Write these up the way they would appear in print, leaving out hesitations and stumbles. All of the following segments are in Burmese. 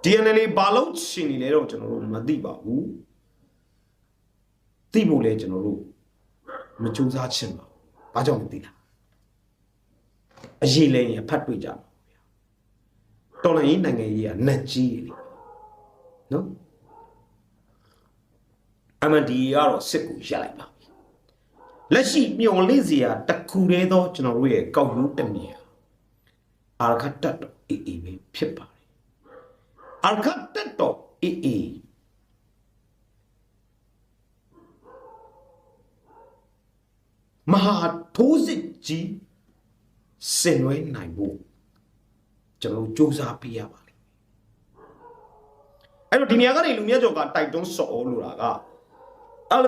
DNLA ဘာလို့ရှင်နေလဲတော့ကျွန်တော်တို့မသိပါဘူးသိဖို့လဲကျွန်တော်တို့မကြိုးစားချင်ပါဘူးဘာကြောင့်မသိလားအရေးလဲရင်ဖတ်တွေ့ကြပါဗျာတော်လိုင်းနိုင်ငံကြီးကနတ်ကြီးနေနော်အမှန်ဒီကတော့စစ်ကိုရလိုက်ပါလက်ရှိမျော်လင့်စရာတခုတည်းသောကျွန်တော်တို့ရဲ့ကောက်ရိုးတမြင်အာရခတ်တက်တော့အေးပဲဖြစ်ပါတယ်အာရခတ်တက်တော့အေးမဟာထိုးစစ်ကြီးဆင်နွှဲနိုင်ဖို့ကျွန်တော်စူးစမ်းပေးရပါလိမ့်မယ်အဲ့တော့ဒီနေရာကနေလူမျိုးကျော်ကတိုက်တွန်းစော်လို့တာက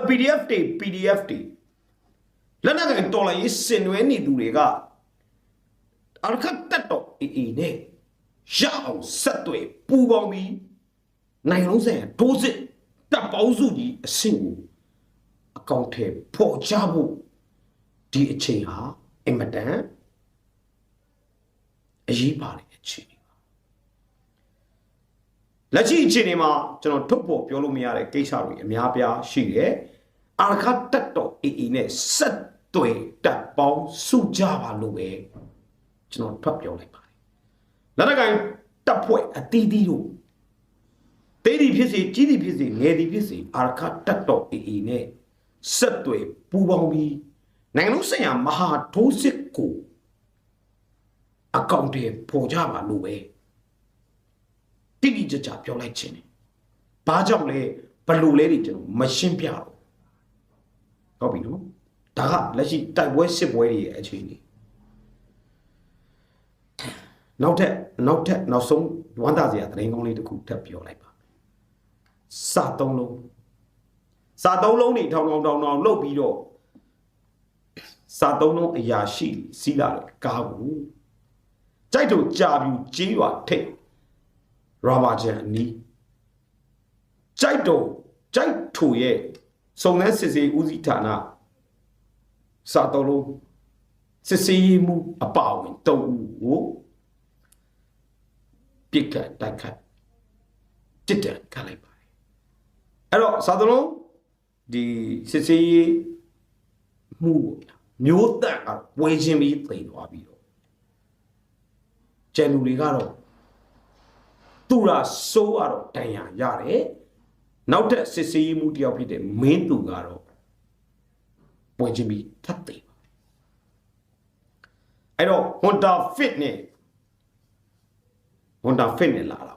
PDF တွေလက်နက်ကတော်လိုက်ရေးစင်နွဲနေသူတွေကအာခတ်တက်တော့အေးနဲ့ရအောင်ဆက်သွယ်ပူပေါင်းပြီးနိုင်လုံးဆိုင်ထိုးစစ်တပ်ပေါင်းစုကြီးအဆင့်ကိုအကောင့်ထဲပေါ်ချဖို့ဒီအချိန်ဟာအင်မတန်အရေးပါတဲ့အချိန်ပါလက်ရှိအချိန်တွေမှာကျွန်တော်ထုတ်ပေါ်ပြောလို့မရတဲ့ကိစ္စတွေအများပြားရှိတယ်အာခတ်တက်တော့အေးနဲ့ဆက်တွေ့တပ်ပေါင်းစုကြပါလို့ပဲကျွန်တော်ထွက်ပြောလိုက်ပါတယ်လက်နက်ကိုင်တပ်ဖွဲ့အသီးသီးတို့တေးဒီဖြစ်စီကြီးဒီဖြစ်စီငယ်ဒီဖြစ်စီအာခတ်တက်တော့အေးနဲ့ဆက်တွေ့ပူပေါင်းပြီးနိုင်ငံလုံးဆိုင်ရာမဟာထိုးစစ်ကိုအကောင့်တွေပေါ်ကြပါလို့ပဲတိတိကျကျပြောလိုက်ခြင်းတယ်ဘာကြောင့်လဲဘလို့လဲတွေကျွန်တော်မရှင်းပြတော့ဟုတ်ပြီနော်ဒါကလက်ရှိတိုက်ပွဲစစ်ပွဲတွေရဲ့အခြေအနေနောက်ဆုံးဝမ်းသာစရာသတင်းကောင်းလေးတစ်ခုထပ်ပြောလိုက်ပါစာသုံးလုံးတွေထောင်လှုပ်ပြီးတော့စာသုံးလုံးအရာရှိစီးလာတယ်ကားကိုကြိုက်တို့ကြာပြူကြေးရွာထိတ်ရာဘာချန်အနီးကြိုက်ထိုရဲ့စုံစမ်းစစ်ဆေးဦးစီးဌာနစာသုံးလုံးစစ်ဆေးမှုအပါအဝင်တုံးဦးကိုပြစ်ခတ်တိုက်ခတ်တစ်တန်ခတ်လိုက်ပါတယ်အဲ့တော့စာသုံးလုံးဒီစစ်ဆေးမှုမျိုးတန့်ကဝေချင်းပြီးသိသွားပြီးတော့ကျန်လူတွေကတော့သူရာဆိုးကတော့တန်ရာရတယ်နောက်ထပ်စစ်ဆေးမှုတယောက်ဖြစ်တဲ့မင်းသူကတော့ဝေချင်းပြီးထပ်သိပါအဲ့တော့Honda Fit နဲ့လာတာ